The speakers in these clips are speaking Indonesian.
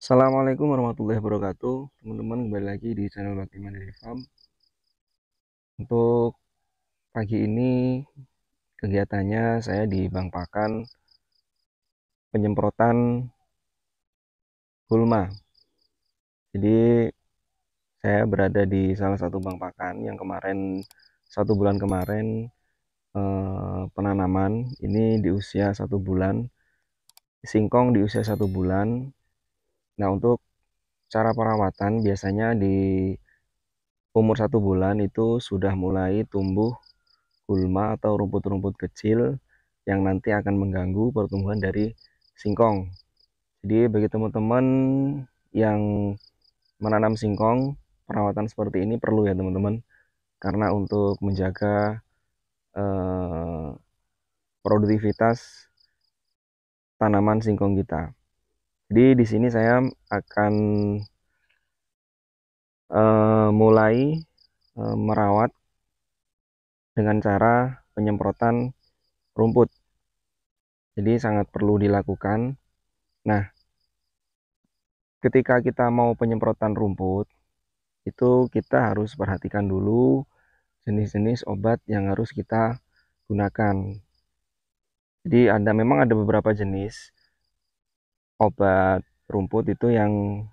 Assalamualaikum warahmatullahi wabarakatuh, teman-teman. Kembali lagi di channel Bakti Mandiri Farm. Untuk pagi ini kegiatannya saya di Bank Pakan penyemprotan gulma. Jadi saya berada di salah satu bank pakan yang kemarin 1 bulan kemarin penanaman ini di usia 1 bulan, singkong di usia 1 bulan. Nah, untuk cara perawatan biasanya di umur 1 bulan itu sudah mulai tumbuh gulma atau rumput-rumput kecil yang nanti akan mengganggu pertumbuhan dari singkong. Jadi bagi teman-teman yang menanam singkong, perawatan seperti ini perlu ya teman-teman, karena untuk menjaga eh, produktivitas tanaman singkong kita. Jadi di sini saya akan mulai merawat dengan cara penyemprotan rumput. Jadi sangat perlu dilakukan. Nah, ketika kita mau penyemprotan rumput, itu kita harus perhatikan dulu jenis-jenis obat yang harus kita gunakan. Jadi memang ada beberapa jenis obat rumput itu yang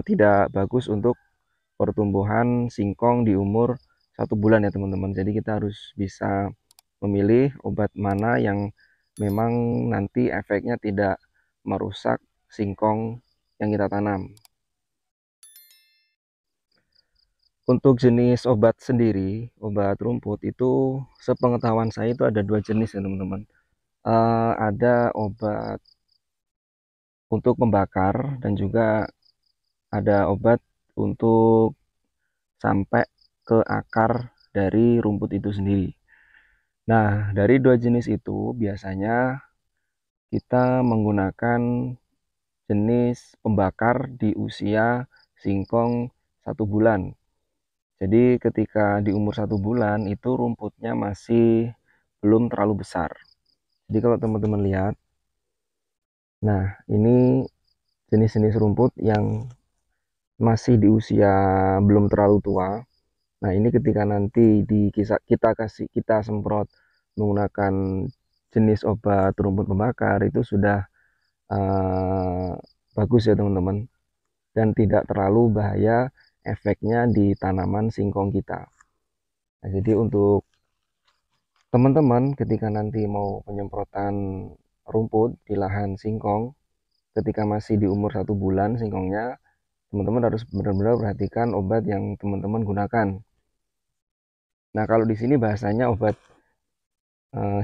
tidak bagus untuk pertumbuhan singkong di umur 1 bulan ya teman-teman. Jadi kita harus bisa memilih obat mana yang memang nanti efeknya tidak merusak singkong yang kita tanam. Untuk jenis obat sendiri, obat rumput itu sepengetahuan saya itu ada 2 jenis ya teman-teman. Ada obat untuk membakar dan juga ada obat untuk sampai ke akar dari rumput itu sendiri. Nah, dari 2 jenis itu biasanya kita menggunakan jenis pembakar di usia singkong 1 bulan. Jadi ketika di umur 1 bulan itu rumputnya masih belum terlalu besar. Jadi kalau teman-teman lihat, nah ini jenis-jenis rumput yang masih di usia belum terlalu tua. Nah ini ketika nanti kita semprot menggunakan jenis obat rumput pembakar itu sudah uh, bagus ya teman-teman, dan tidak terlalu bahaya efeknya di tanaman singkong kita. Nah, jadi untuk teman-teman ketika nanti mau penyemprotan rumput di lahan singkong, ketika masih di umur 1 bulan singkongnya, teman-teman harus benar-benar perhatikan obat yang teman-teman gunakan. Nah, kalau di sini bahasanya obat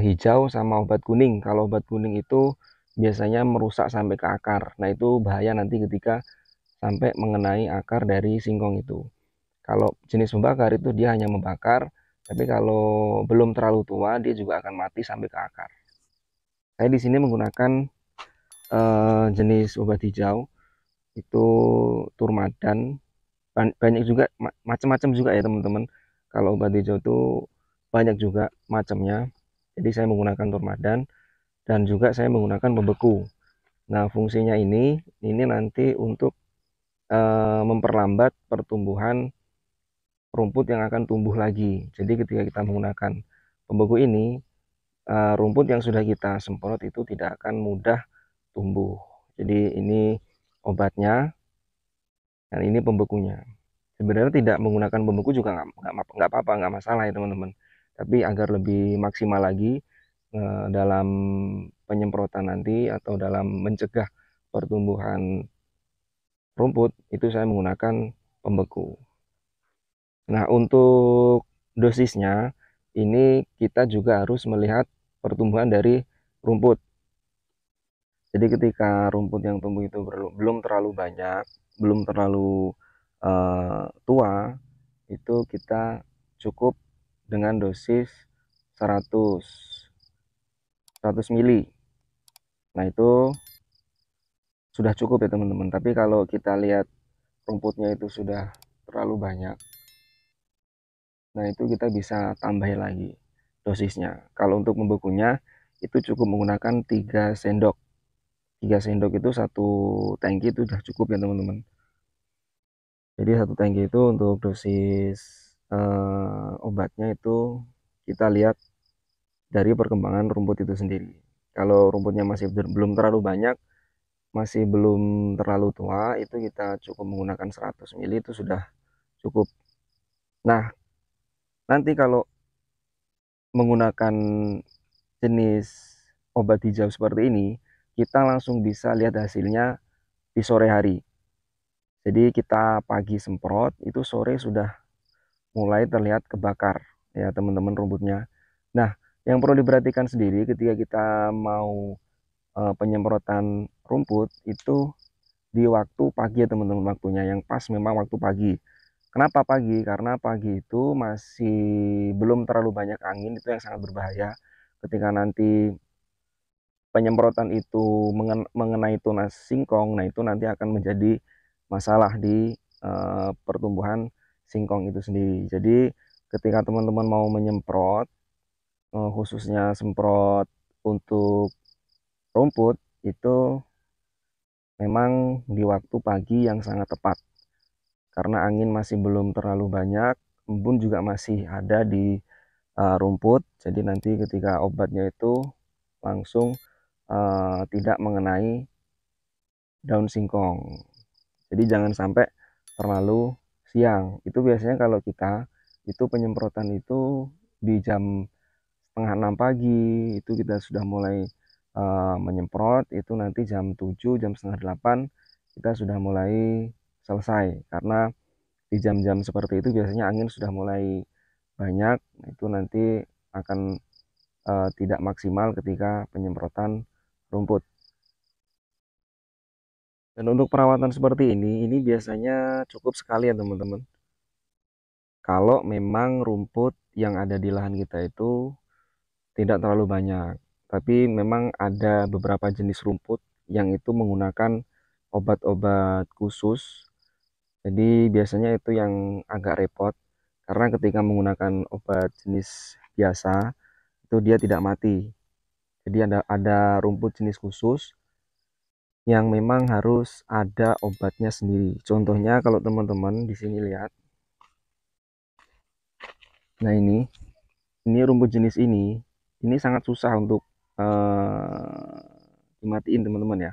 hijau sama obat kuning. Kalau obat kuning itu biasanya merusak sampai ke akar. Nah, itu bahaya nanti ketika sampai mengenai akar dari singkong itu. Kalau jenis membakar itu dia hanya membakar, tapi kalau belum terlalu tua dia juga akan mati sampai ke akar. Saya di sini menggunakan jenis obat hijau itu turmadan. Banyak juga macam-macam juga ya teman-teman. Kalau obat hijau itu banyak juga macamnya. Jadi saya menggunakan turmadan dan juga saya menggunakan pembeku. Nah, fungsinya ini nanti untuk memperlambat pertumbuhan rumput yang akan tumbuh lagi. Jadi ketika kita menggunakan pembeku ini, rumput yang sudah kita semprot itu tidak akan mudah tumbuh. Jadi ini obatnya dan ini pembekunya. Sebenarnya tidak menggunakan pembeku juga nggak apa-apa, nggak masalah ya teman-teman. Tapi agar lebih maksimal lagi dalam penyemprotan nanti atau dalam mencegah pertumbuhan rumput itu saya menggunakan pembeku. Nah, untuk dosisnya ini kita juga harus melihat pertumbuhan dari rumput. Jadi ketika rumput yang tumbuh itu belum terlalu banyak, belum terlalu tua, itu kita cukup dengan dosis 100 mili. Nah, itu sudah cukup ya teman-teman. Tapi kalau kita lihat rumputnya itu sudah terlalu banyak, nah itu kita bisa tambahin lagi dosisnya. Kalau untuk membekunya itu cukup menggunakan 3 sendok. 3 sendok itu satu tangki itu udah cukup ya teman-teman. Jadi satu tangki itu untuk dosis obatnya itu kita lihat dari perkembangan rumput itu sendiri. Kalau rumputnya masih belum terlalu banyak, masih belum terlalu tua, itu kita cukup menggunakan 100 ml itu sudah cukup. Nah, nanti kalau menggunakan jenis obat hijau seperti ini, kita langsung bisa lihat hasilnya di sore hari. Jadi kita pagi semprot, itu sore sudah mulai terlihat kebakar ya teman-teman rumputnya. Nah, yang perlu diperhatikan sendiri ketika kita mau penyemprotan rumput itu di waktu pagi ya teman-teman, waktunya yang pas memang waktu pagi. Kenapa pagi? Karena pagi itu masih belum terlalu banyak angin, itu yang sangat berbahaya. Ketika nanti penyemprotan itu mengenai tunas singkong, nah itu nanti akan menjadi masalah di pertumbuhan singkong itu sendiri. Jadi ketika teman-teman mau menyemprot, khususnya semprot untuk rumput, itu memang di waktu pagi yang sangat tepat. Karena angin masih belum terlalu banyak, embun juga masih ada di rumput. Jadi nanti ketika obatnya itu langsung tidak mengenai daun singkong. Jadi jangan sampai terlalu siang. Itu biasanya kalau kita itu penyemprotan itu di jam setengah 6 pagi itu kita sudah mulai menyemprot, itu nanti jam 7 jam setengah 8 kita sudah mulai selesai, karena di jam-jam seperti itu biasanya angin sudah mulai banyak, itu nanti akan tidak maksimal ketika penyemprotan rumput. Dan untuk perawatan seperti ini biasanya cukup sekali ya teman-teman. Kalau memang rumput yang ada di lahan kita itu tidak terlalu banyak, tapi memang ada beberapa jenis rumput yang itu menggunakan obat-obat khusus. Jadi biasanya itu yang agak repot, karena ketika menggunakan obat jenis biasa itu dia tidak mati. Jadi ada rumput jenis khusus yang memang harus ada obatnya sendiri. Contohnya kalau teman-teman di sini lihat, nah ini rumput jenis ini sangat susah untuk dimatiin teman-teman ya.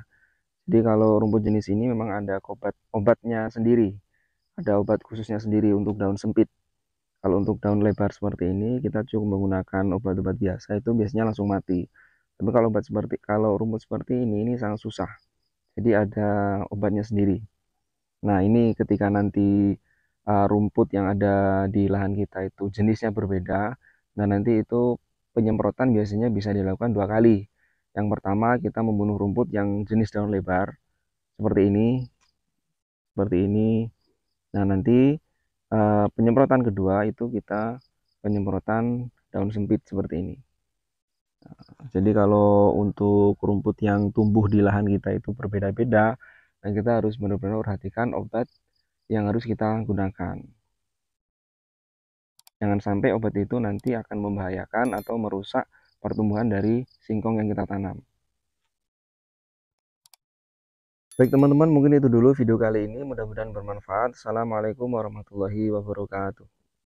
Jadi kalau rumput jenis ini memang ada obatnya sendiri, ada obat khususnya sendiri untuk daun sempit. Kalau untuk daun lebar seperti ini kita cukup menggunakan obat-obat biasa, itu biasanya langsung mati. Tapi kalau rumput seperti ini sangat susah. Jadi ada obatnya sendiri. Nah, ini ketika nanti rumput yang ada di lahan kita itu jenisnya berbeda, nah nanti itu penyemprotan biasanya bisa dilakukan 2 kali. Yang pertama kita membunuh rumput yang jenis daun lebar seperti ini, seperti ini. Nah, nanti penyemprotan kedua itu kita penyemprotan daun sempit seperti ini. Jadi kalau untuk rumput yang tumbuh di lahan kita itu berbeda-beda, dan kita harus benar-benar perhatikan obat yang harus kita gunakan. Jangan sampai obat itu nanti akan membahayakan atau merusak pertumbuhan dari singkong yang kita tanam. Baik teman-teman, mungkin itu dulu video kali ini. Mudah-mudahan bermanfaat. Assalamualaikum warahmatullahi wabarakatuh.